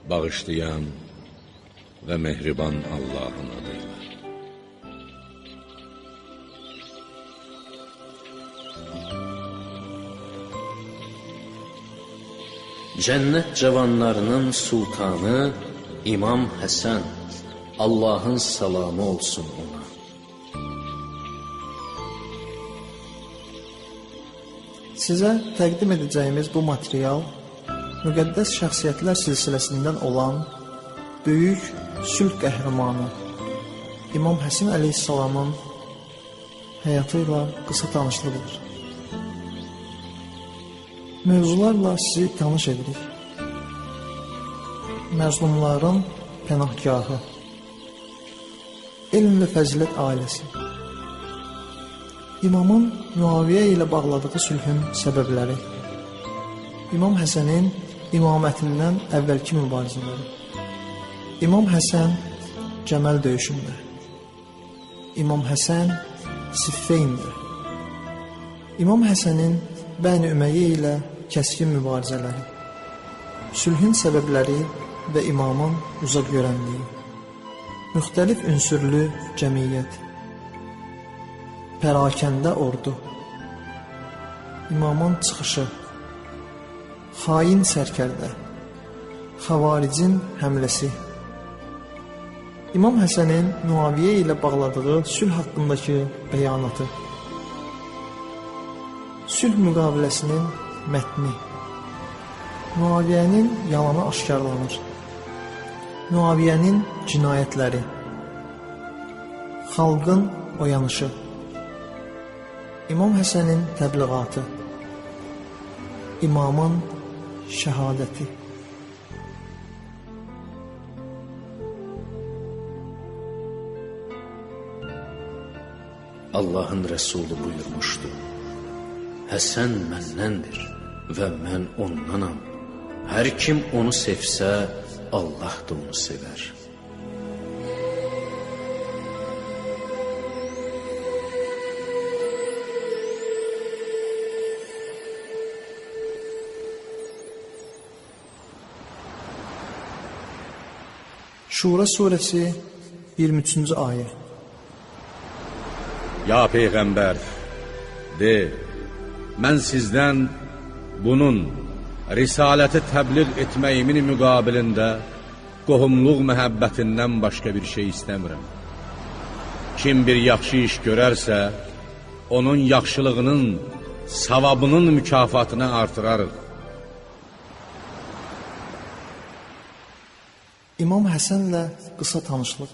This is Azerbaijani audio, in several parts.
bağışlayan və mehriban Allahın adıyla. Cənnət cavanlarının sultanı İmam Həsən, Allahın salamı olsun ona. Sizə təqdim edəcəyimiz bu material müqəddəs şəxsiyyətlər silsiləsindən olan böyük sülh qəhrəmanı İmam Həsən əleyhissalamın həyatı ilə qısa tanışlığıdır. Mövzularla sizi tanış edirik. Məzlumların pənahgahı, elm və fəzilət ailəsi, İmamın Müaviyə ilə bağladığı sülhün səbəbləri, İmam Həsənin imamətindən əvvəlki mübarizələri, İmam Həsən Cəməl döyüşündə, İmam Həsən Siffeyndə, İmam Həsənin Bəni Ümeyyə ilə kəskin mübarizələri, sülhün səbəbləri və imamın uzaq görənliyi, müxtəlif ünsürlü cəmiyyət, pərakəndə ordu, imamın çıxışı, xain sərkərdə, xavaricin həmləsi, İmam Həsənin Müaviyə ilə bağladığı sülh haqqındakı bəyanatı, sülh müqaviləsinin mətni, Müaviyənin yalanı aşkarlanır, Müaviyənin cinayətləri, xalqın oyanışı, İmam Həsənin təbliğatı, İmamın şəhadəti. Allahın Rəsulu buyurmuşdu: Həsən məndəndir və mən ondanam. Hər kim onu sevsə, Allah da onu sevər. Şura surəsi 23-cü ayə. Ya Peyğəmbər, de, mən sizdən bunun risaləti təbliğ etməyimin müqabilində qohumluq məhəbbətindən başqa bir şey istəmirəm. Kim bir yaxşı iş görərsə, onun yaxşılığının, savabının mükafatını artırarıq. İmam Həsənlə qısa tanışlıq.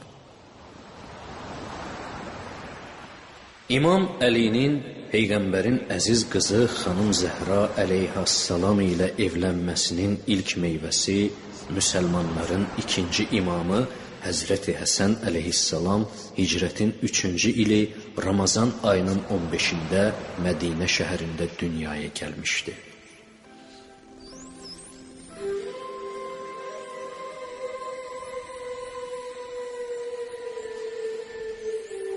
İmam Əlinin Peyğəmbərin əziz qızı xanım Zəhra əleyhissalam ilə evlənməsinin ilk meyvəsi müsəlmanların ikinci imamı Həzrəti Həsən əleyhissalam hicrətin 3-cü ili Ramazan ayının 15-də Mədinə şəhərində dünyaya gəlmişdi.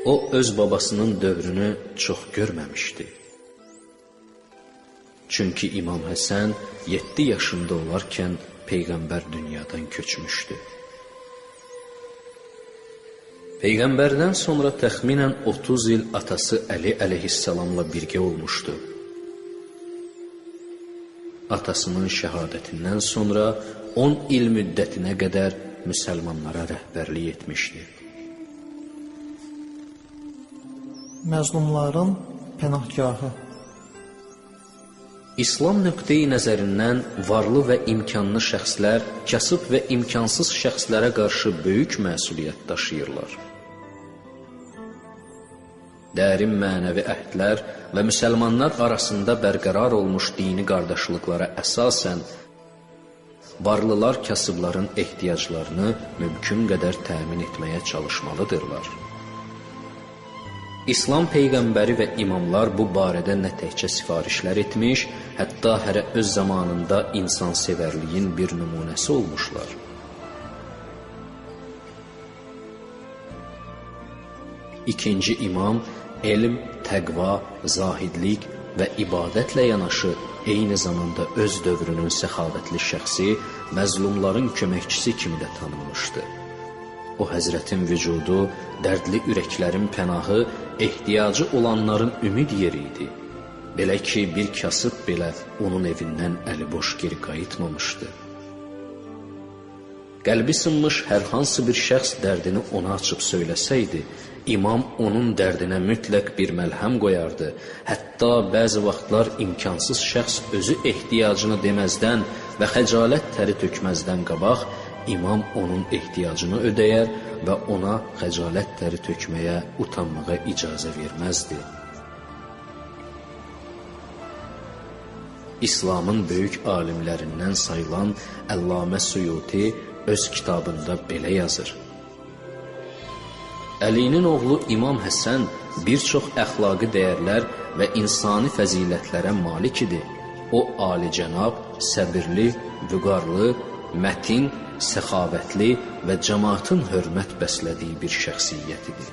O, öz babasının dövrünü çox görməmişdi. Çünki İmam Həsən 7 yaşında olarkən Peyğəmbər dünyadan köçmüşdü. Peyğəmbərdən sonra təxminən 30 il atası Əli əleyhissalamla birgə olmuşdu. Atasının şəhadətindən sonra 10 il müddətinə qədər müsəlmanlara rəhbərlik etmişdi. Məzlumların pənahgahı. İslam nöqteyi nəzərindən varlı və imkanlı şəxslər kasıb və imkansız şəxslərə qarşı böyük məsuliyyət daşıyırlar. Dərin mənəvi əhdlər və müsəlmanlar arasında bərqərar olmuş dini qardaşlıqlara əsasən varlılar kasıbların ehtiyaclarını mümkün qədər təmin etməyə çalışmalıdırlar. İslam Peyğəmbəri və imamlar bu barədə nə təkcə sifarişlər etmiş, hətta hərə öz zamanında insansevərliyin bir nümunəsi olmuşlar. İkinci imam elm, təqva, zahidlik, və ibadətlə yanaşı eyni zamanda öz dövrünün səxavətli şəxsi, məzlumların köməkçisi kimi də tanınmışdı. O Həzrətin vücudu, dərdli ürəklərin pənahı, ehtiyacı olanların ümid yeri idi. Belə ki, bir kasıb belə onun evindən əliboş geri qayıtmamışdı. Qəlbi sınmış hər hansı bir şəxs dərdini ona açıb söyləsəydi, imam onun dərdinə mütləq bir məlhəm qoyardı. Hətta bəzi vaxtlar imkansız şəxs özü ehtiyacını deməzdən və xəcalət təri tökməzdən qabaq, imam onun ehtiyacını ödəyər və ona xəcalət təri tökməyə, utanmağa icazə verməzdi. İslamın böyük alimlərindən sayılan Əllamə Suyuti öz kitabında belə yazır. Əlinin oğlu İmam Həsən bir çox əxlaqi dəyərlər və insani fəzilətlərə malik idi. O, alicənab, səbirli, vüqarlı, mətin, səxavətli və cəmaatın hörmət bəslədiyi bir şəxsiyyət idi.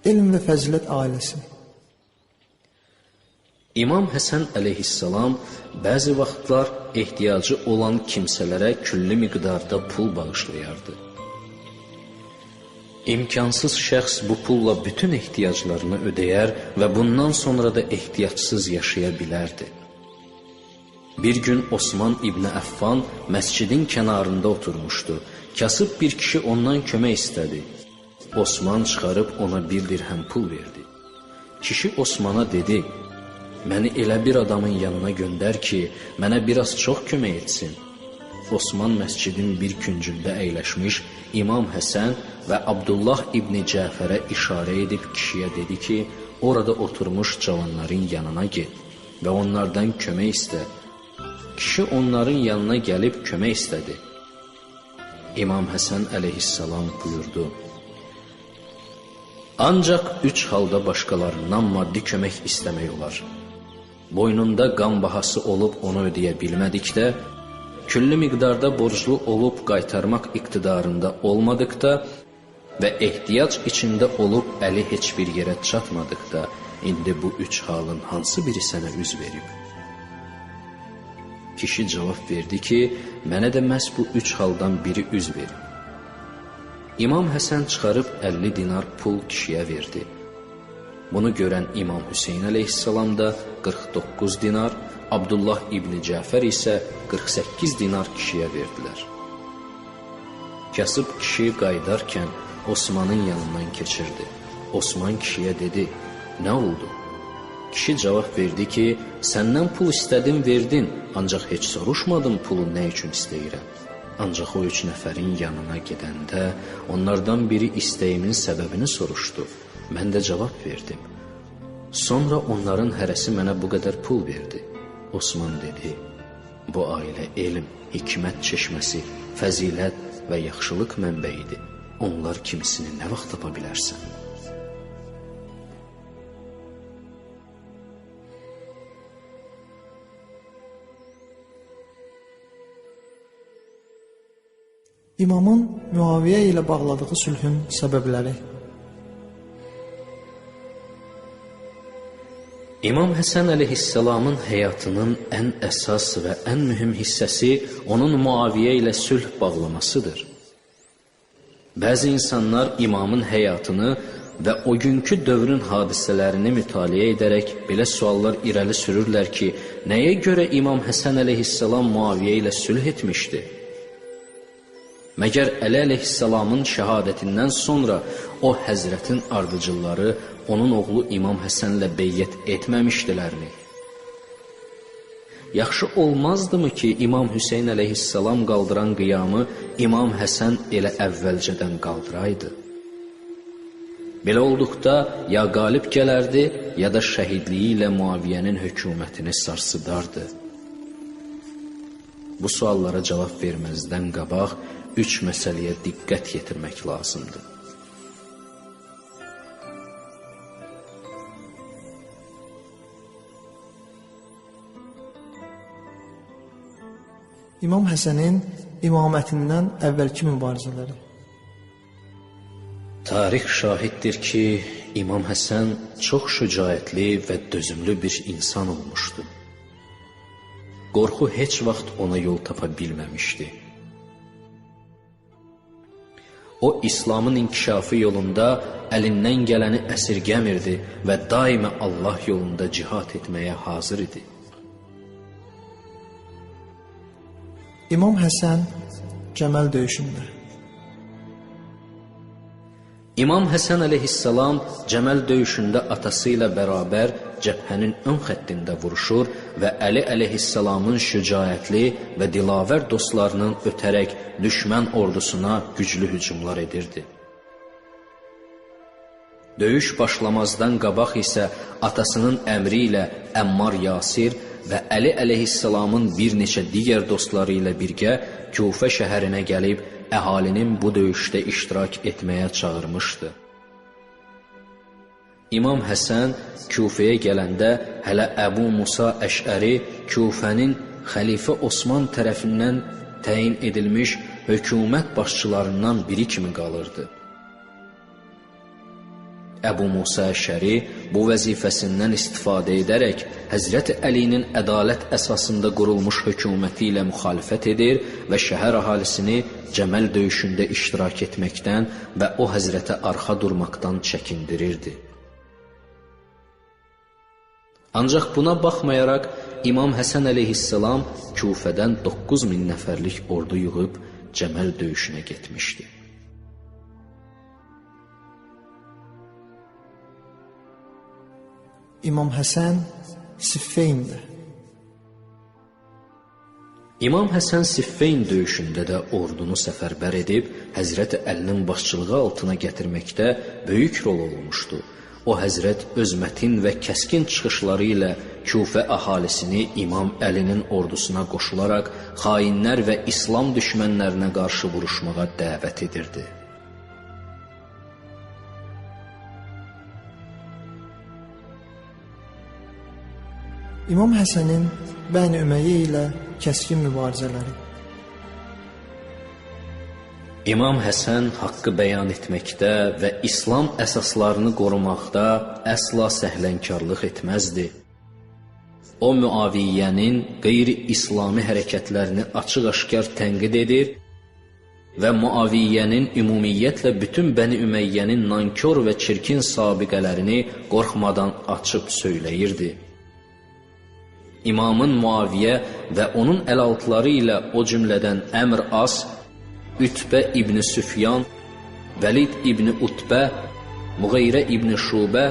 Elm və fəzilət ailəsi. İmam Həsən əleyhissalam bəzi vaxtlar ehtiyacı olan kimsələrə külli miqdarda pul bağışlayardı. İmkansız şəxs bu pulla bütün ehtiyaclarını ödəyər və bundan sonra da ehtiyacsız yaşaya bilərdi. Bir gün Osman İbni Əffan məscidin kənarında oturmuşdu. Kasıb bir kişi ondan kömək istədi. Osman çıxarıb ona 1 dirhəm pul verdi. Kişi Osmana dedi, məni elə bir adamın yanına göndər ki, mənə biraz çox kömək etsin. Osman məscidin bir küncündə əyləşmiş İmam Həsən və Abdullah İbni Cəfərə işarə edib kişiyə dedi ki, orada oturmuş cavanların yanına get və onlardan kömək istə. Kişi onların yanına gəlib kömək istədi. İmam Həsən əleyhissalam buyurdu, ancaq 3 halda başqalarından maddi kömək istəmək olar. Boynunda qan bahası olub onu ödəyə bilmədikdə, külli miqdarda borclu olub qaytarmaq iqtidarında olmadıqda və ehtiyac içində olub əli heç bir yerə çatmadıqda, indi bu 3 halın hansı biri sənə üz verib? Kişi cavab verdi ki, mənə də məhz bu 3 haldan biri üz verib. İmam Həsən çıxarıb 50 dinar pul kişiyə verdi. Bunu görən İmam Hüseyin əleyhissalam da 49 dinar, Abdullah İbni Cəfər isə 48 dinar kişiyə verdilər. Kasıb kişi qayıdarkən Osmanın yanından keçirdi. Osman kişiyə dedi, nə oldu? Kişi cavab verdi ki, səndən pul istədim, verdin, ancaq heç soruşmadım pulu nə üçün istəyirəm. Ancaq o 3 nəfərin yanına gedəndə onlardan biri istəyimin səbəbini soruşdu. Mən də cavab verdim. Sonra onların hərəsi mənə bu qədər pul verdi. Osman dedi, bu ailə elm, hikmət çeşməsi, fəzilət və yaxşılıq mənbəyidir. Onlar kimisini nə vaxt tapa bilərsən? İmamın Müaviyə ilə bağladığı sülhün səbəbləri. İmam Həsən əleyhissalamın həyatının ən əsas və ən mühüm hissəsi onun Müaviyə ilə sülh bağlamasıdır. Bəzi insanlar imamın həyatını və o günkü dövrün hadisələrini mütaliə edərək belə suallar irəli sürürlər ki, nəyə görə İmam Həsən əleyhissalam Müaviyə ilə sülh etmişdi? Məgər Əli əleyhissalamın şəhadətindən sonra o həzrətin ardıcılları onun oğlu İmam Həsənlə beyyət etməmişdilərmi? Yaxşı olmazdımı ki, İmam Hüseyin əleyhissalam qaldıran qiyamı İmam Həsən elə əvvəlcədən qaldıraydı? Belə olduqda ya qalib gələrdi, ya da şəhidliyi ilə Muaviyyənin hökumətini sarsıdardı. Bu suallara cavab verməzdən qabaq 3 məsələyə diqqət yetirmək lazımdır. İmam Həsənin imamətindən əvvəlki mübarizələri. Tarix şahiddir ki, İmam Həsən çox şücaətli və dözümlü bir insan olmuşdu. Qorxu heç vaxt ona yol tapa bilməmişdi. O, İslamın inkişafı yolunda əlindən gələni əsirgəmirdi və daima Allah yolunda cihad etməyə hazır idi. İmam Həsən Cəməl döyüşündə. İmam Həsən əleyhissalam Cəməl döyüşündə atası ilə bərabər cəbhənin ön xəttində vuruşur və Əli əleyhissalamın şücaətli və dilavər dostlarının ötərək düşmən ordusuna güclü hücumlar edirdi. Döyüş başlamazdan qabaq isə atasının əmri ilə Əmmar Yasir və Əli əleyhissalamın bir neçə digər dostları ilə birgə Kufə şəhərinə gəlib əhalinin bu döyüşdə iştirak etməyə çağırmışdı. İmam Həsən Kufəyə gələndə hələ Əbu Musa Əşəri Kufənin xəlifə Osman tərəfindən təyin edilmiş hökumət başçılarından biri kimi qalırdı. Əbu Musa Əşəri bu vəzifəsindən istifadə edərək Həzrəti Əlinin ədalət əsasında qurulmuş hökuməti ilə müxalifət edir və şəhər əhalisini Cəməl döyüşündə iştirak etməkdən və o Həzrətə arxa durmaqdan çəkindirirdi. Ancaq buna baxmayaraq İmam Həsən əleyhissalam Kufədən 9000 nəfərlik ordu yığıb Cəməl döyüşünə getmişdi. İmam Həsən Siffeyndə. İmam Həsən Siffeyn döyüşündə də ordunu səfərbər edib Həzrət Əlinin başçılığı altına gətirməkdə böyük rol olmuşdu. O Həzrət öz mətin və kəskin çıxışları ilə Kufə əhalisini İmam Əlinin ordusuna qoşularaq xainlər və İslam düşmənlərinə qarşı vuruşmağa dəvət edirdi. İmam Həsənin Bəni Ümeyyə ilə kəskin mübarizələri. İmam Həsən haqqı bəyan etməkdə və İslam əsaslarını qorumaqda əsla səhlənkarlıq etməzdi. O, Müaviyyənin qeyri-İslami hərəkətlərini açıq-aşkar tənqid edir və Müaviyyənin ümumiyyətlə bütün Bəni Üməyyənin nankor və çirkin sabiqələrini qorxmadan açıb söyləyirdi. İmamın Muaviyyə və onun əlaltıları ilə o cümlədən Əmr As, Ütbə İbni Süfyan, Vəlid İbni Utbə, Muğeyrə İbni Şubə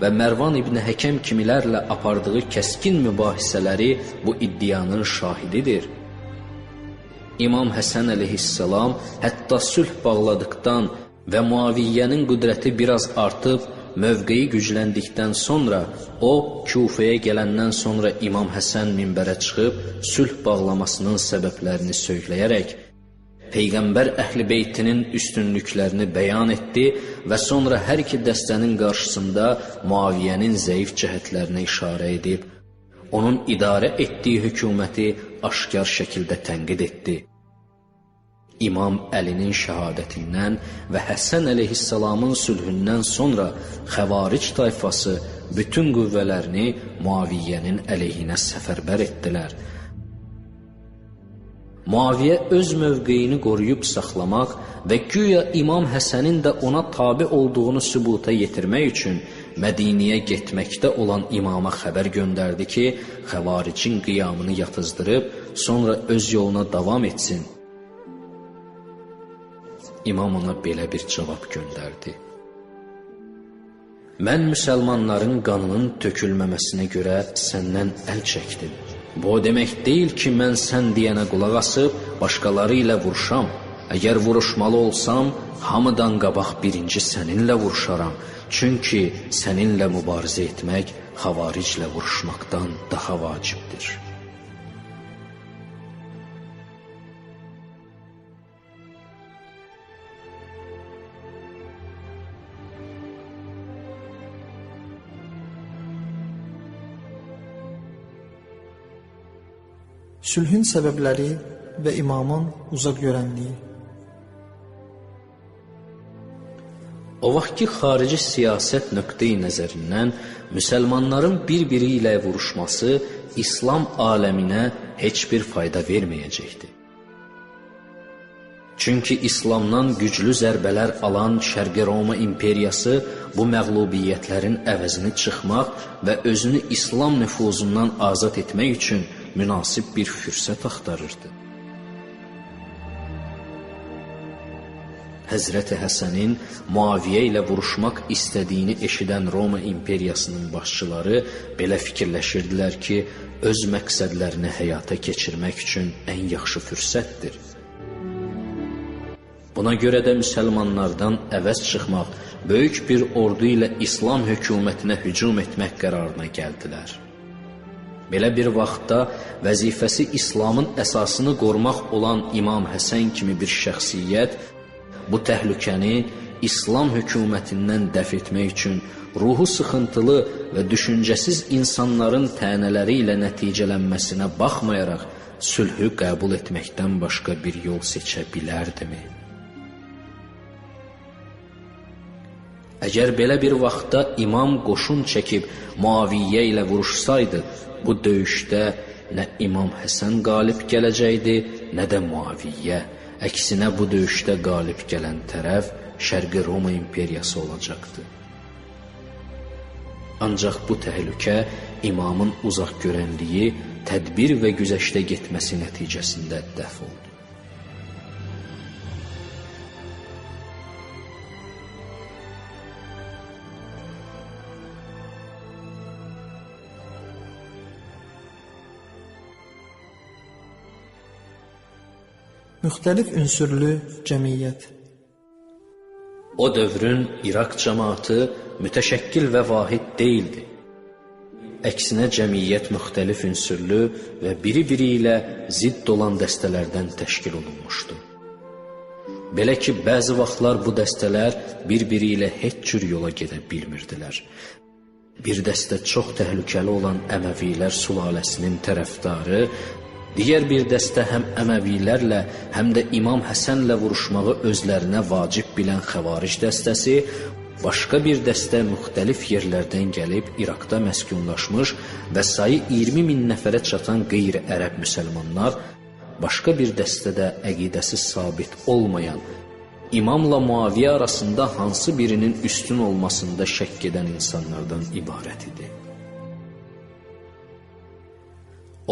və Mərvan İbni Həkəm kimilərlə apardığı kəskin mübahisələri bu iddianın şahididir. İmam Həsən əleyhissalam hətta sülh bağladıqdan və Muaviyyənin qüdrəti biraz artıb, mövqeyi gücləndikdən sonra o, Kufəyə gələndən sonra İmam Həsən minbərə çıxıb sülh bağlamasının səbəblərini söyləyərək Peyğəmbər Əhl-i Beytinin üstünlüklərini bəyan etdi və sonra hər iki dəstənin qarşısında Muaviyyənin zəif cəhətlərinə işarə edib, onun idarə etdiyi hökuməti aşkar şəkildə tənqid etdi. İmam Əlinin şəhadətindən və Həsən əleyhissalamın sülhündən sonra Xəvaric tayfası bütün qüvvələrini Muaviyyənin əleyhinə səfərbər etdilər. Muaviyyə öz mövqeyini qoruyub saxlamaq və güya İmam Həsənin də ona tabi olduğunu sübuta yetirmək üçün Mədiniyə getməkdə olan imama xəbər göndərdi ki, Xəvaricin qiyamını yatızdırıb, sonra öz yoluna davam etsin. İmam ona belə bir cavab göndərdi. Mən müsəlmanların qanının tökülməməsinə görə səndən əl çəkdim. Bu o demək deyil ki, mən sən deyənə qulaq asıb, başqaları ilə vuruşam. Əgər vuruşmalı olsam, hamıdan qabaq birinci səninlə vuruşaram. Çünki səninlə mübarizə etmək xavariclə vuruşmaqdan daha vacibdir. Sülhün səbəbləri və imamın uzaq görənliyi. O vaxtki xarici siyasət nöqteyi nəzərindən müsəlmanların bir-biri ilə vuruşması İslam aləminə heç bir fayda verməyəcəkdi. Çünki İslamdan güclü zərbələr alan Şərqi Roma imperiyası bu məğlubiyyətlərin əvəzini çıxmaq və özünü İslam nüfuzundan azad etmək üçün münasib bir fürsət axtarırdı. Həzrəti Həsənin Muaviyyə ilə vuruşmaq istədiyini eşidən Roma imperiyasının başçıları belə fikirləşirdilər ki, öz məqsədlərini həyata keçirmək üçün ən yaxşı fürsətdir. Buna görə də müsəlmanlardan əvəz çıxmaq, böyük bir ordu ilə İslam hökumətinə hücum etmək qərarına gəldilər. Belə bir vaxtda vəzifəsi İslamın əsasını qorumaq olan İmam Həsən kimi bir şəxsiyyət bu təhlükəni İslam hökumətindən dəf etmək üçün ruhu sıxıntılı və düşüncəsiz insanların tənələri ilə nəticələnməsinə baxmayaraq sülhü qəbul etməkdən başqa bir yol seçə bilərdimi? Əgər belə bir vaxtda imam qoşun çəkib Muaviyyə ilə vuruşsaydı, bu döyüşdə nə İmam Həsən qalib gələcəkdi, nə də Muaviyyə. Əksinə bu döyüşdə qalib gələn tərəf Şərqi Roma imperiyası olacaqdı. Ancaq bu təhlükə imamın uzaq görənliyi, tədbir və güzəştə getməsi nəticəsində dəf oldu. Müxtəlif ünsürlü cəmiyyət. O dövrün İraq cəmaatı mütəşəkkil və vahid deyildi. Əksinə cəmiyyət müxtəlif ünsürlü və biri-biri ilə zidd olan dəstələrdən təşkil olunmuşdu. Belə ki, bəzi vaxtlar bu dəstələr bir-biri ilə heç cür yola gedə bilmirdilər. Bir dəstə çox təhlükəli olan Əməvilər sülaləsinin tərəfdarı, digər bir dəstə həm Əməvilərlə, həm də İmam Həsənlə vuruşmağı özlərinə vacib bilən Xəvaric dəstəsi, başqa bir dəstə müxtəlif yerlərdən gəlib İraqda məskunlaşmış və sayı 20 min nəfərə çatan qeyri-ərəb müsəlmanlar, başqa bir dəstə də əqidəsi sabit olmayan, İmamla Muaviyyə arasında hansı birinin üstün olmasında şəkk edən insanlardan ibarət idi.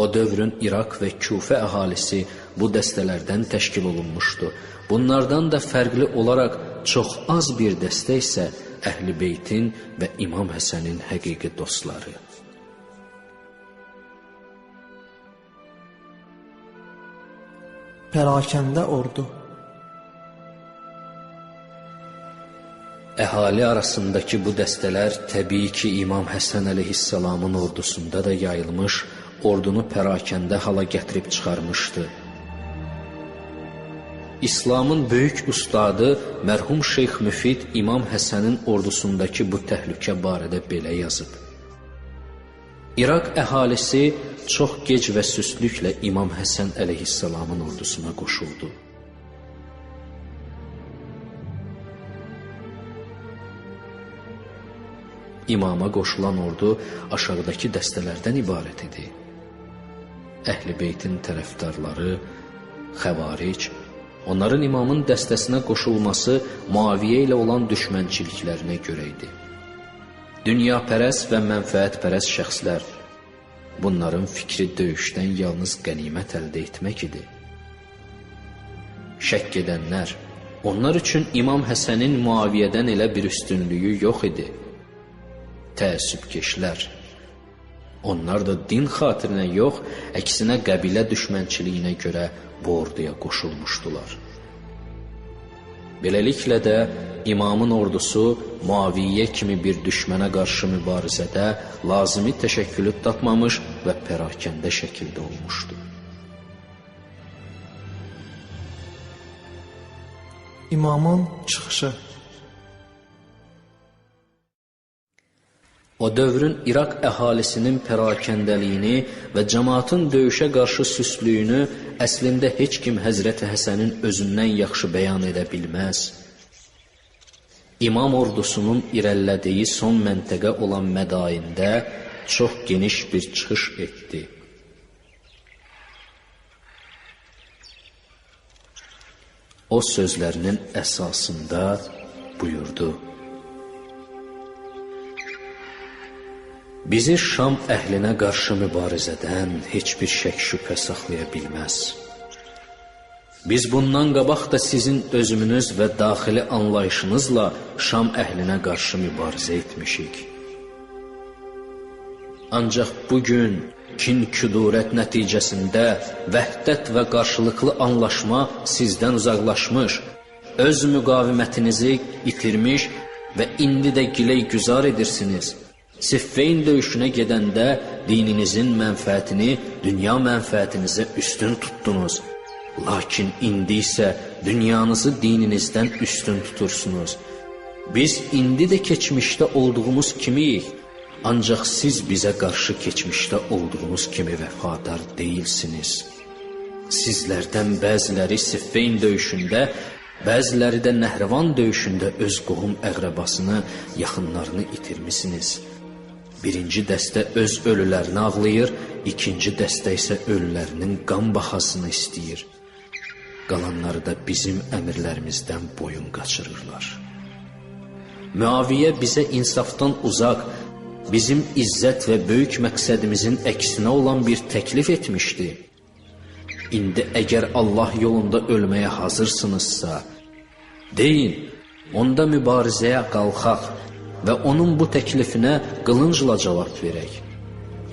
O dövrün İraq və Küfə əhalisi bu dəstələrdən təşkil olunmuşdu. Bunlardan da fərqli olaraq çox az bir dəstə isə Əhl-i Beytin və İmam Həsənin həqiqi dostları. Pərakəndə ordu. Əhali arasındakı bu dəstələr təbii ki, İmam Həsən əleyhissalamın ordusunda da yayılmış, ordunu pərakəndə hala gətirib çıxarmışdı. İslamın böyük ustadı mərhum Şeyx Müfid İmam Həsənin ordusundakı bu təhlükə barədə belə yazıb. İraq əhalisi çox gec və süstlüklə İmam Həsən əleyhissalamın ordusuna qoşuldu. İmama qoşulan ordu aşağıdakı dəstələrdən ibarət idi. Əhl-i Beytin tərəfdarları, Xəvaric, onların imamın dəstəsinə qoşulması Muaviyyə ilə olan düşmənçiliklərinə görə idi. Dünyapərəst və mənfəətpərəst şəxslər, bunların fikri döyüşdən yalnız qənimət əldə etmək idi. Şəkk edənlər, onlar üçün İmam Həsənin Muaviyyədən elə bir üstünlüyü yox idi. Təəssübkeşlər, onlar da din xatirinə yox, əksinə qəbilə düşmənçiliyinə görə bu orduya qoşulmuşdular. Beləliklə də imamın ordusu Muaviyyə kimi bir düşmənə qarşı mübarizədə lazımi təşəkkülü tapmamış və pərakəndə şəkildə olmuşdu. İmamın çıxışı. O dövrün İraq əhalisinin pərakəndəliyini və cəmaatın döyüşə qarşı süstlüyünü əslində heç kim Həzrəti Həsənin özündən yaxşı bəyan edə bilməz. İmam ordusunun irəlilədiyi son məntəqə olan Mədaində çox geniş bir çıxış etdi. O sözlərinin əsasında buyurdu: Bizi Şam əhlinə qarşı mübarizədən heç bir şək şübhə saxlaya bilməz. Biz bundan qabaq da sizin dözümünüz və daxili anlayışınızla Şam əhlinə qarşı mübarizə etmişik. Ancaq bugün kin-küdurət nəticəsində vəhdət və qarşılıqlı anlaşma sizdən uzaqlaşmış, öz müqavimətinizi itirmiş və indi də giləy-güzar edirsiniz. Siffeyn döyüşünə gedəndə dininizin mənfəətini dünya mənfəətinizə üstün tutdunuz. Lakin indi isə dünyanızı dininizdən üstün tutursunuz. Biz indi də keçmişdə olduğumuz kimiyik, ancaq siz bizə qarşı keçmişdə olduğunuz kimi vəfadar deyilsiniz. Sizlərdən bəziləri Siffeyn döyüşündə, bəziləri də Nəhrəvan döyüşündə öz qohum əqrəbasını, yaxınlarını itirmisiniz. Birinci dəstə öz ölülərini ağlayır, ikinci dəstə isə ölülərinin qan baxasını istəyir. Qalanları da bizim əmirlərimizdən boyun qaçırırlar. Müaviyə bizə insafdan uzaq, bizim izzət və böyük məqsədimizin əksinə olan bir təklif etmişdi. İndi əgər Allah yolunda ölməyə hazırsınızsa, deyin, onda mübarizəyə qalxaq və onun bu təklifinə qılıncla cavab verək.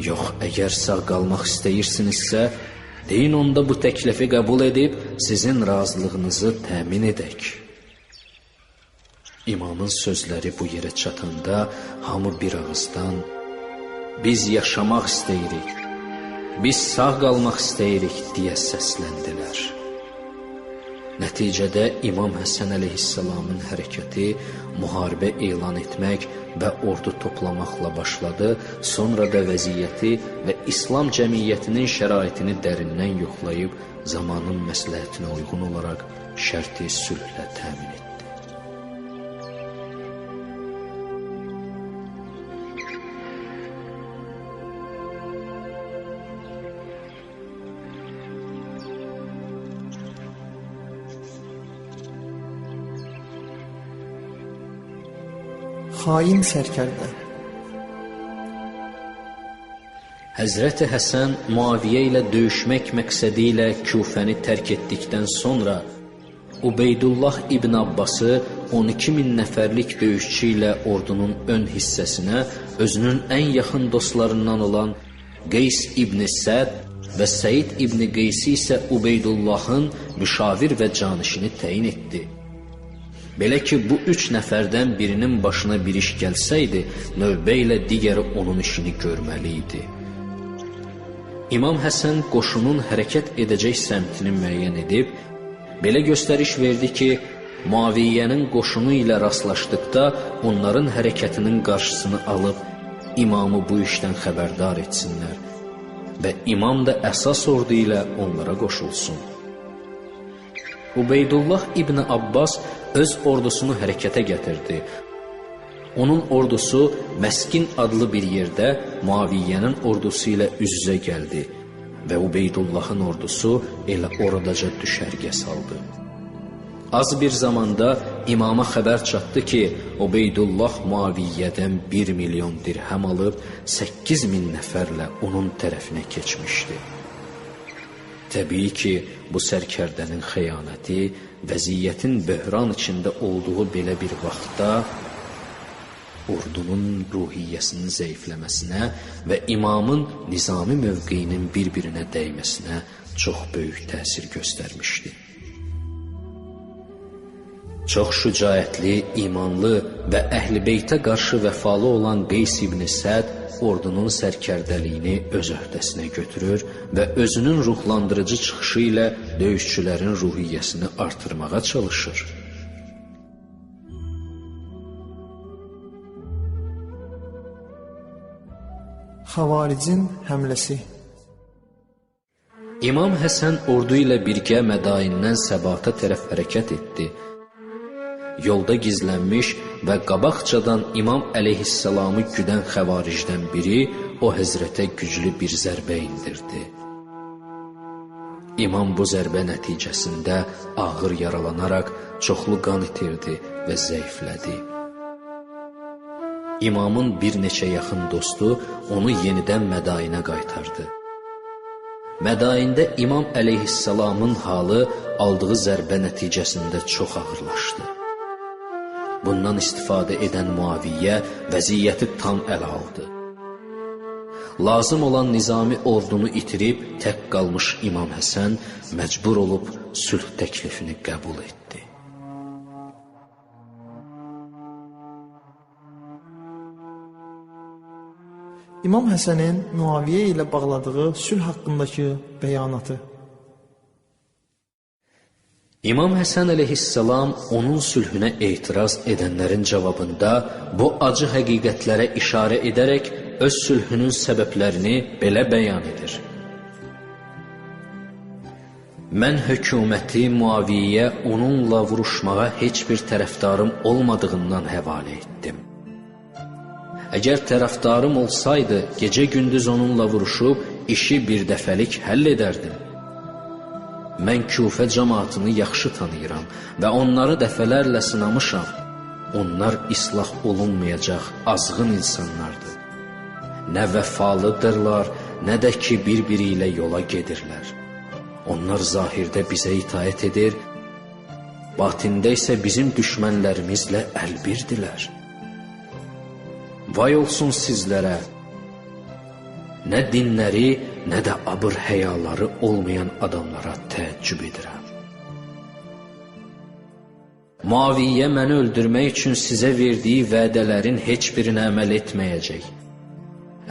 Yox, əgər sağ qalmaq istəyirsinizsə, deyin onda bu təklifi qəbul edib sizin razılığınızı təmin edək. İmamın sözləri bu yerə çatanda hamı bir ağızdan biz yaşamaq istəyirik, biz sağ qalmaq istəyirik deyə səsləndilər. Nəticədə İmam Həsən əleyhissalamın hərəkəti müharibə elan etmək və ordu toplamaqla başladı, sonra da vəziyyəti və İslam cəmiyyətinin şəraitini dərindən yoxlayıb zamanın məsləhətinə uyğun olaraq şərti sülhlə təmin etdi. Xain sərkərdə. Həzrəti Həsən Muaviyyə ilə döyüşmək məqsədi ilə Küfəni tərk etdikdən sonra Ubeydullah İbn Abbası 12.000 nəfərlik döyüşçü ilə ordunun ön hissəsinə özünün ən yaxın dostlarından olan Qeys İbn Səd və Səid İbn Qeysi isə Ubeydullahın müşavir və canişini təyin etdi. Belə ki, bu 3 nəfərdən birinin başına bir iş gəlsəydi, növbə ilə digəri onun işini görməli idi. İmam Həsən qoşunun hərəkət edəcək səmtini müəyyən edib, belə göstəriş verdi ki, Muaviyyənin qoşunu ilə rastlaşdıqda onların hərəkətinin qarşısını alıb, imamı bu işdən xəbərdar etsinlər və imam da əsas ordu ilə onlara qoşulsun. Ubeydullah İbn Abbas öz ordusunu hərəkətə gətirdi. Onun ordusu Məskin adlı bir yerdə Muaviyyənin ordusu ilə üz-üzə gəldi və Ubeydullahın ordusu elə oradaca düşərgə saldı. Az bir zamanda imama xəbər çatdı ki, Ubeydullah Muaviyyədən 1 milyon dirhəm alıb 8.000 nəfərlə onun tərəfinə keçmişdi. Təbii ki, bu sərkərdənin xəyanəti vəziyyətin böhran içində olduğu belə bir vaxtda ordunun ruhiyyəsinin zəifləməsinə və imamın nizami mövqeyinin bir-birinə dəyməsinə çox böyük təsir göstərmişdi. Çox şücaətli, imanlı və Əhl-i Beytə qarşı vəfalı olan Qeys ibn Səd ordunun sərkərdəliyini öz öhdəsinə götürür və özünün ruhlandırıcı çıxışı ilə döyüşçülərin ruhiyyəsini artırmağa çalışır. Xavaricin həmləsi. İmam Həsən ordu ilə birgə Mədayindən Səbata tərəf hərəkət etdi. Yolda gizlənmiş və qabaqcadan İmam əleyhissalamı güdən xəvaricdən biri o həzrətə güclü bir zərbə indirdi. İmam bu zərbə nəticəsində ağır yaralanaraq çoxlu qan itirdi və zəiflədi. İmamın bir neçə yaxın dostu onu yenidən Mədayinə qaytardı. Mədayində İmam əleyhissalamın halı aldığı zərbə nəticəsində çox ağırlaşdı. Bundan istifadə edən Muaviyyə vəziyyəti tam ələ aldı. Lazım olan nizami ordunu itirib tək qalmış İmam Həsən məcbur olub sülh təklifini qəbul etdi. İmam Həsənin Muaviyyə ilə bağladığı sülh haqqındakı bəyanatı. İmam Həsən əleyhissalam onun sülhünə etiraz edənlərin cavabında bu acı həqiqətlərə işarə edərək öz sülhünün səbəblərini belə bəyan edir. Mən hökuməti Muaviyyə onunla vuruşmağa heç bir tərəfdarım olmadığından həvalə etdim. Əgər tərəfdarım olsaydı, gecə-gündüz onunla vuruşub işi bir dəfəlik həll edərdim. Mən Küfə cəmaatını yaxşı tanıyıram və onları dəfələrlə sınamışam. Onlar islah olunmayacaq azğın insanlardır. Nə vəfalıdırlar, nə də ki bir-biri ilə yola gedirlər. Onlar zahirdə bizə itaət edir, batində isə bizim düşmənlərimizlə əlbirdirlər. Vay olsun sizlərə! Nə dinləri, nə də abır həyaları olmayan adamlara təəccüb edirəm. Muaviyyə məni öldürmək üçün sizə verdiyi vədələrin heç birinə əməl etməyəcək.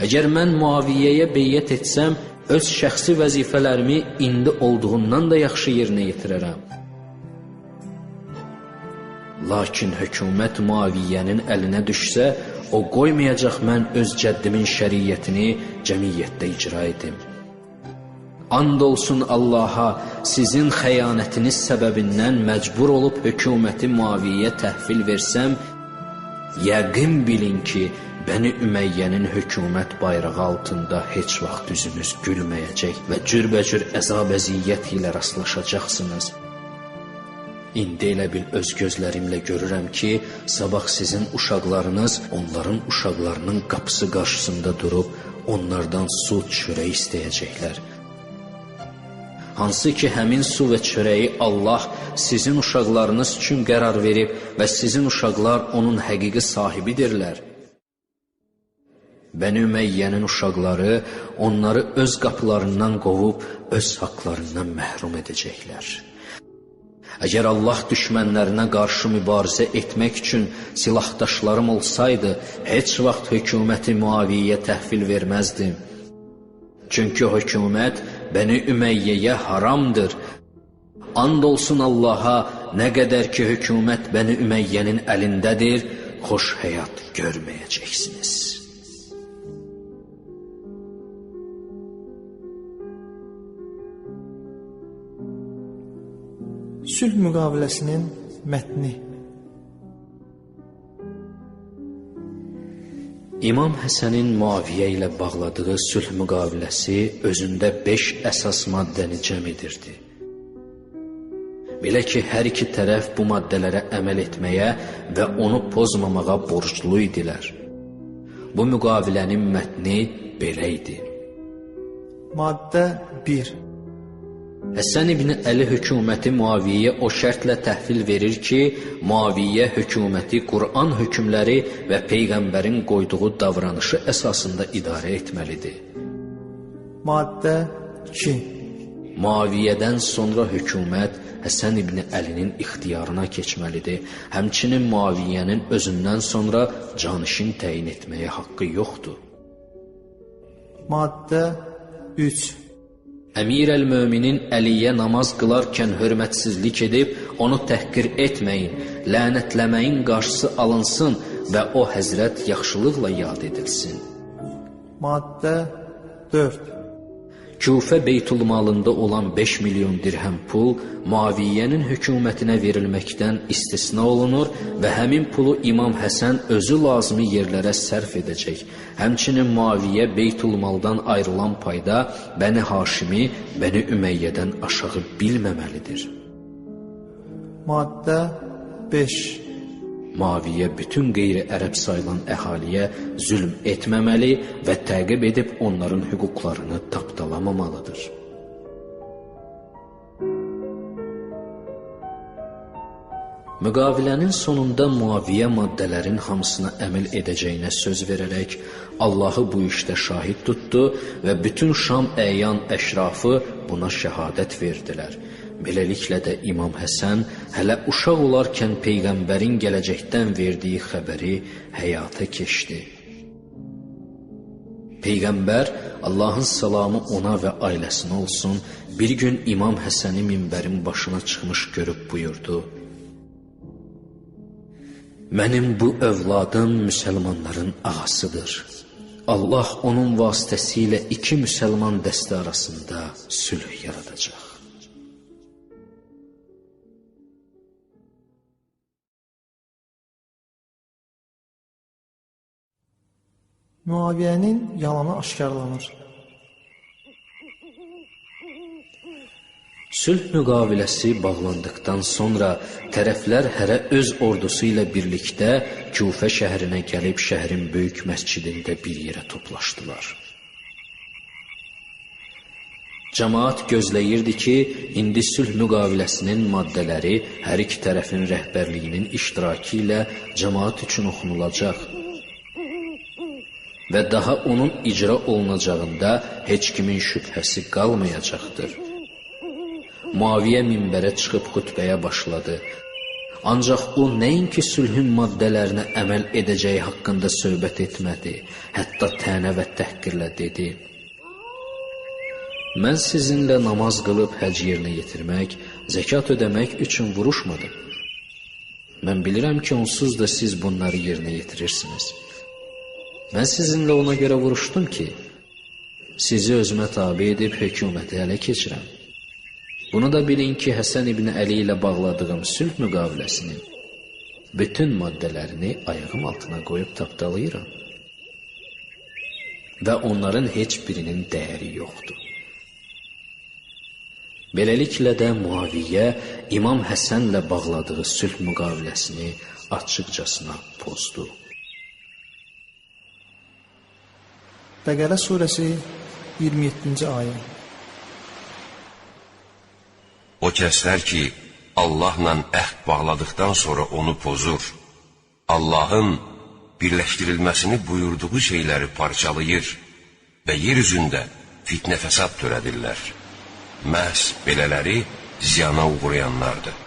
Əgər mən Muaviyyəyə beyyət etsəm, öz şəxsi vəzifələrimi indi olduğundan da yaxşı yerinə yetirərəm. Lakin hökumət Muaviyyənin əlinə düşsə, o qoymayacaq mən öz cəddimin şəriyyətini cəmiyyətdə icra edim. And olsun Allaha, sizin xəyanətiniz səbəbindən məcbur olub hökuməti Muaviyyə təhvil versəm, yəqin bilin ki, Bəni Üməyyənin hökumət bayrağı altında heç vaxt üzünüz gülməyəcək və cürbəcür əzab-əziyyət ilə rastlaşacaqsınız. İndi elə bil öz gözlərimlə görürəm ki, sabah sizin uşaqlarınız onların uşaqlarının qapısı qarşısında durub onlardan su, çörək istəyəcəklər. Hansı ki, həmin su və çörəyi Allah sizin uşaqlarınız üçün qərar verib və sizin uşaqlar onun həqiqi sahibidirlər. Bəni Üməyyənin uşaqları onları öz qapılarından qovub öz haqlarından məhrum edəcəklər. Əgər Allah düşmənlərinə qarşı mübarizə etmək üçün silahdaşlarım olsaydı, heç vaxt hökuməti Muaviyyə təhvil verməzdim. Çünki hökumət Bəni Üməyyəyə haramdır. And olsun Allaha, nə qədər ki hökumət Bəni Üməyyənin əlindədir, xoş həyat görməyəcəksiniz. Sülh müqaviləsinin mətni. İmam Həsənin Muaviyyə ilə bağladığı sülh müqaviləsi özündə 5 əsas maddəni cəm edirdi. Belə ki, hər iki tərəf bu maddələrə əməl etməyə və onu pozmamağa borclu idilər. Bu müqavilənin mətni belə idi. Maddə 1. Həsən ibn Əli hökuməti Muaviyyəyə o şərtlə təhvil verir ki, Muaviyyə hökuməti Qur'an hökmləri və Peyğəmbərin qoyduğu davranışı əsasında idarə etməlidir. Maddə 2. Muaviyyədən sonra hökumət Həsən ibn Əlinin ixtiyarına keçməlidir. Həmçinin Muaviyyənin özündən sonra canişin təyin etməyə haqqı yoxdur. Maddə 3. Əmir əl-Möminin Əliyə namaz qılarkən hörmətsizlik edib, onu təhqir etməyin, lənətləməyin qarşısı alınsın və o həzrət yaxşılıqla yad edilsin. Maddə 4. Küfə Beytulmalında olan 5 milyon dirhəm pul Muaviyyənin hökumətinə verilməkdən istisna olunur və həmin pulu İmam Həsən özü lazımi yerlərə sərf edəcək. Həmçinin Muaviyyə Beytulmaldan ayrılan payda Bəni Haşimi, Bəni Üməyyədən aşağı bilməməlidir. Maddə 5. Muaviyyə bütün qeyri-ərəb sayılan əhaliyə zülm etməməli və təqib edib onların hüquqlarını tapdalamamalıdır. Müqavilənin sonunda Muaviyyə maddələrin hamısına əməl edəcəyinə söz verərək Allahı bu işdə şahid tutdu və bütün Şam əyan əşrafı buna şəhadət verdilər. Beləliklə də İmam Həsən hələ uşaq olarkən Peyğəmbərin gələcəkdən verdiyi xəbəri həyata keçdi. Peyğəmbər, Allahın salamı ona və ailəsinə olsun, bir gün İmam Həsəni minbərin başına çıxmış görüb buyurdu: "Mənim bu övladım müsəlmanların ağasıdır. Allah onun vasitəsilə iki müsəlman dəstə arasında sülh yaradacaq." Muaviyyənin yalanı aşkarlanır. Sülh müqaviləsi bağlandıqdan sonra tərəflər hərə öz ordusu ilə birlikdə Küfə şəhərinə gəlib şəhərin böyük məscidində bir yerə toplaşdılar. Cəmaat gözləyirdi ki, indi sülh müqaviləsinin maddələri hər iki tərəfin rəhbərliyinin iştirakı ilə cəmaat üçün oxunulacaq və daha onun icra olunacağında heç kimin şübhəsi qalmayacaqdır. Muaviyyə minbərə çıxıb xutbəyə başladı. Ancaq o nəinki sülhün maddələrinə əməl edəcəyi haqqında söhbət etmədi, hətta tənə və təhqirlə dedi: "Mən sizinlə namaz qılıb həc yerinə yetirmək, zəkat ödəmək üçün vuruşmadım. Mən bilirəm ki, onsuz da siz bunları yerinə yetirirsiniz. Mən sizinlə ona görə vuruşdum ki, sizi özümə tabi edib hökuməti ələ keçirəm. Bunu da bilin ki, Həsən ibn Əli ilə bağladığım sülh müqaviləsinin bütün maddələrini ayağım altına qoyub tapdalayıram və onların heç birinin dəyəri yoxdur." Beləliklə də Muaviyyə İmam Həsənlə bağladığı sülh müqaviləsini açıqcasına pozdu. Bəqərə surəsi 27-ci ayə. O kəslər ki, Allahla əhd bağladıqdan sonra onu pozur, Allahın birləşdirilməsini buyurduğu şeyləri parçalayır və yer üzündə fitnə fəsad törədirlər. Məhz belələri ziyana uğrayanlardır.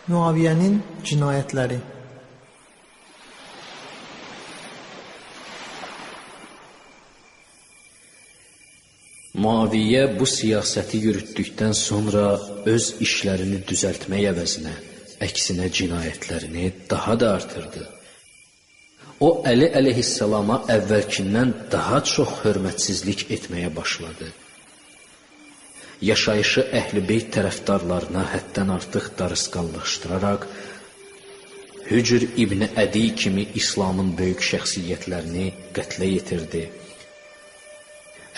Muaviyyənin cinayətləri. Muaviyyə bu siyasəti yürütdükdən sonra öz işlərini düzəltmək əvəzinə, əksinə cinayətlərini daha da artırdı. O, Əli əleyhissalama əvvəlkindən daha çox hörmətsizlik etməyə başladı. Yaşayışı Əhl-i Beyt tərəfdarlarına həddən artıq darısqallaşdıraraq, Hücr İbn Ədi kimi İslamın böyük şəxsiyyətlərini qətlə yetirdi.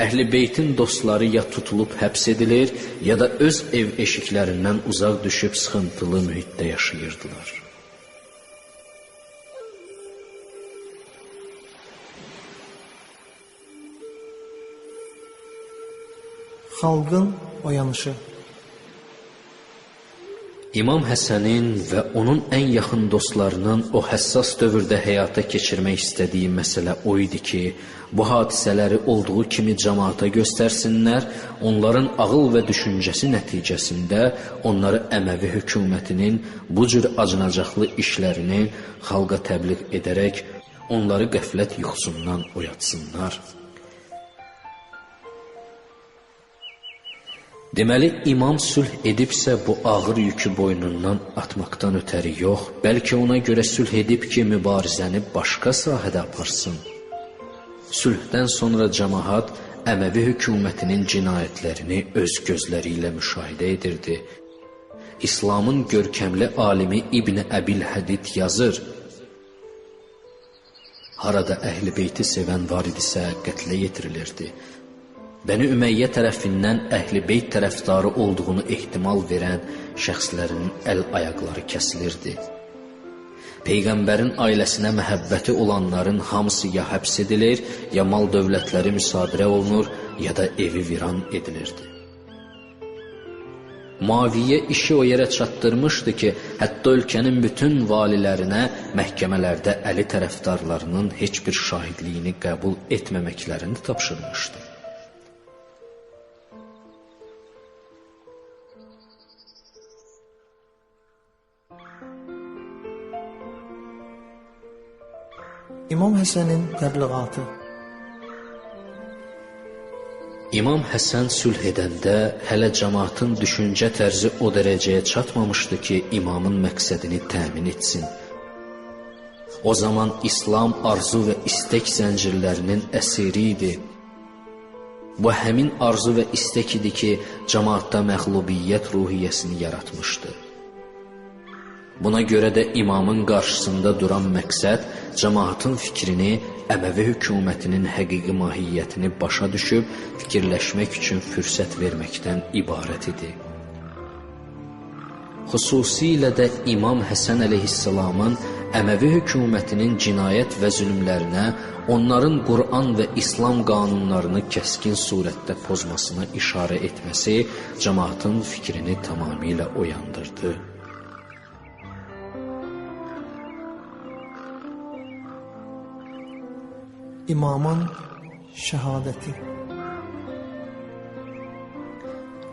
Əhl-i Beytin dostları ya tutulub həbs edilir, ya da öz ev eşiklərindən uzaq düşüb sıxıntılı mühitdə yaşayırdılar. Xalqın oyanışı. İmam Həsənin və onun ən yaxın dostlarının o həssas dövrdə həyata keçirmək istədiyi məsələ o idi ki, bu hadisələri olduğu kimi cəmaata göstərsinlər, onların ağıl və düşüncəsi nəticəsində onları Əməvi hökumətinin bu cür acınacaqlı işlərini xalqa təbliğ edərək onları qəflət yuxusundan oyatsınlar. Deməli, imam sülh edibsə, bu ağır yükü boynundan atmaqdan ötəri yox, bəlkə ona görə sülh edib ki, mübarizəni başqa sahədə aparsın. Sülhdən sonra cəmaət Əməvi hökumətinin cinayətlərini öz gözləri ilə müşahidə edirdi. İslamın görkəmli alimi İbn Əbil Hədid yazır: harada Əhl-i Beyti sevən var idisə qətlə yetirilirdi. Bəni Ümeyyə tərəfindən Əhl-i Beyt tərəfdarı olduğunu ehtimal verən şəxslərin əl-ayaqları kəsilirdi. Peyğəmbərin ailəsinə məhəbbəti olanların hamısı ya həbs edilir, ya mal dövlətləri müsadirə olunur, ya da evi viran edilirdi. Muaviyyə işi o yerə çatdırmışdı ki, hətta ölkənin bütün valilərinə məhkəmələrdə Əli tərəfdarlarının heç bir şahidliyini qəbul etməməklərini tapşırmışdı. İmam Həsənin təbliğatı. İmam Həsən sülh edəndə hələ cəmaatın düşüncə tərzi o dərəcəyə çatmamışdı ki, imamın məqsədini təmin etsin. O zaman İslam arzu və istək zəncirlərinin əsiri idi. Bu həmin arzu və istək idi ki, cəmaatda məğlubiyyət ruhiyyəsini yaratmışdı. Buna görə də imamın qarşısında duran məqsəd cəmaatın fikrini, Əməvi hökumətinin həqiqi mahiyyətini başa düşüb fikirləşmək üçün fürsət verməkdən ibarət idi. Xüsusilə də İmam Həsən əleyhissalamın Əməvi hökumətinin cinayət və zülmlərinə, onların Qur'an və İslam qanunlarını kəskin surətdə pozmasına işarə etməsi cəmaatın fikrini tamamilə oyandırdı. İmamın şəhadəti.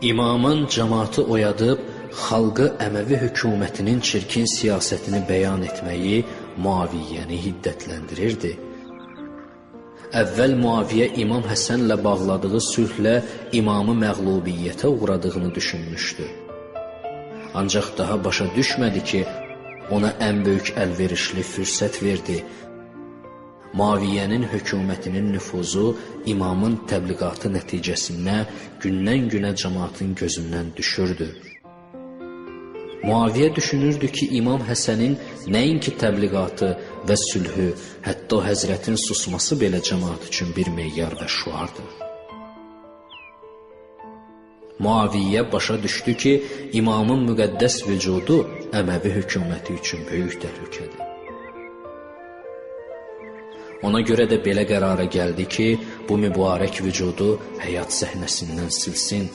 İmamın cəmaatı oyadıb, xalqı Əməvi hökumətinin çirkin siyasətini bəyan etməyi Muaviyyəni hiddətləndirirdi. Əvvəl Muaviyyə İmam Həsənlə bağladığı sülhlə imamı məğlubiyyətə uğradığını düşünmüşdü. Ancaq daha başa düşmədi ki, ona ən böyük əlverişli fürsət verdi. Muaviyyənin hökumətinin nüfuzu imamın təbliğatı nəticəsində gündən-günə cəmaatın gözündən düşürdü. Muaviyyə düşünürdü ki, İmam Həsənin nəinki təbliğatı və sülhü, hətta Həzrətin susması belə cəmaat üçün bir meyyar və şüardır. Muaviyyə başa düşdü ki, imamın müqəddəs vücudu Əməvi hökuməti üçün böyük təhlükədir. Ona görə də belə qərara gəldi ki, bu mübarək vücudu həyat səhnəsindən silsin.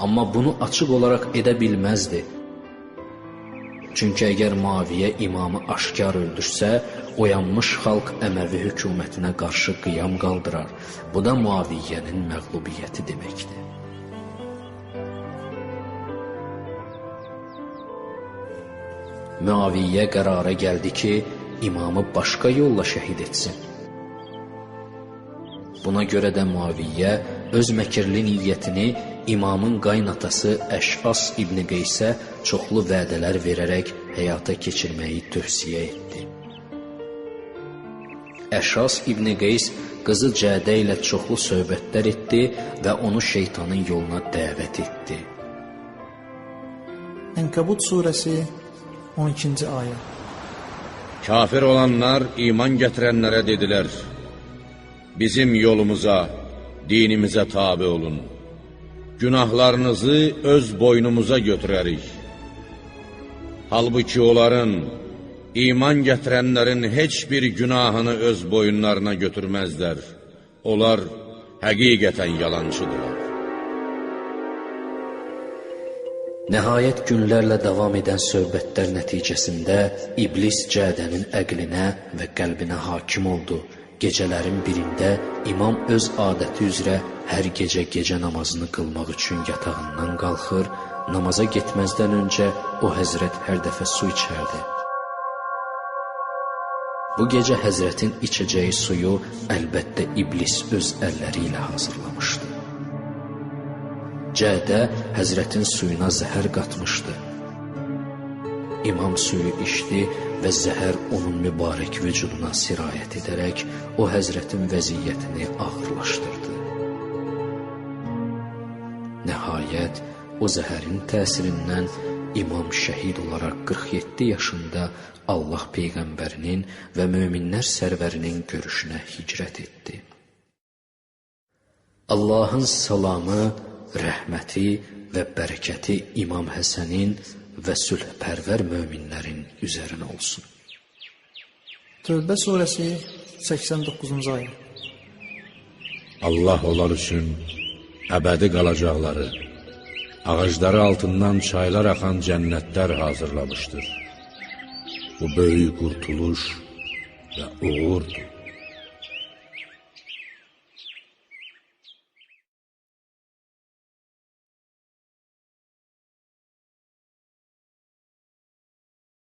Amma bunu açıq olaraq edə bilməzdi. Çünki əgər Muaviyyə imamı aşkar öldürsə, oyanmış xalq Əməvi hökumətinə qarşı qiyam qaldırar. Bu da Muaviyyənin məğlubiyyəti deməkdir. Muaviyyə qərara gəldi ki, imamı başqa yolla şəhid etsin. Buna görə də Muaviyyə öz məkirli niyyətini imamın qaynatası Əş'as İbn Qeysə çoxlu vədələr verərək həyata keçirməyi tövsiyə etdi. Əş'as İbn Qeys qızı Cədə ilə çoxlu söhbətlər etdi və onu şeytanın yoluna dəvət etdi. Ənkəbut surəsi 12-ci ayə. Kafir olanlar iman gətirənlərə dedilər: bizim yolumuza, dinimizə tabi olun. Günahlarınızı öz boynumuza götürərik. Halbuki onların, iman gətirənlərin heç bir günahını öz boyunlarına götürməzlər. Onlar həqiqətən yalancıdırlar. Nəhayət günlərlə davam edən söhbətlər nəticəsində iblis Cədənin əqlinə və qəlbinə hakim oldu. Gecələrin birində imam öz adəti üzrə hər gecə namazını qılmaq üçün yatağından qalxır, namaza getməzdən öncə o həzrət hər dəfə su içərdi. Bu gecə həzrətin içəcəyi suyu əlbəttə iblis öz əlləri ilə hazırlamışdı. Faciədə Həzrətin suyuna zəhər qatmışdı. İmam suyu içdi və zəhər onun mübarək vücuduna sirayət edərək o Həzrətin vəziyyətini ağırlaşdırdı. Nəhayət, o zəhərin təsirindən İmam şəhid olaraq 47 yaşında Allah Peyğəmbərinin və möminlər sərvərinin görüşünə hicrət etdi. Allahın salamı, rəhməti və bərəkəti İmam Həsənin və sülhpərvər möminlərin üzərinə olsun. Tövbə surəsi 89-cu ayə. Allah onlar üçün əbədi qalacaqları, ağacları altından çaylar axan cənnətlər hazırlamışdır. Bu böyük qurtuluş və uğurdur.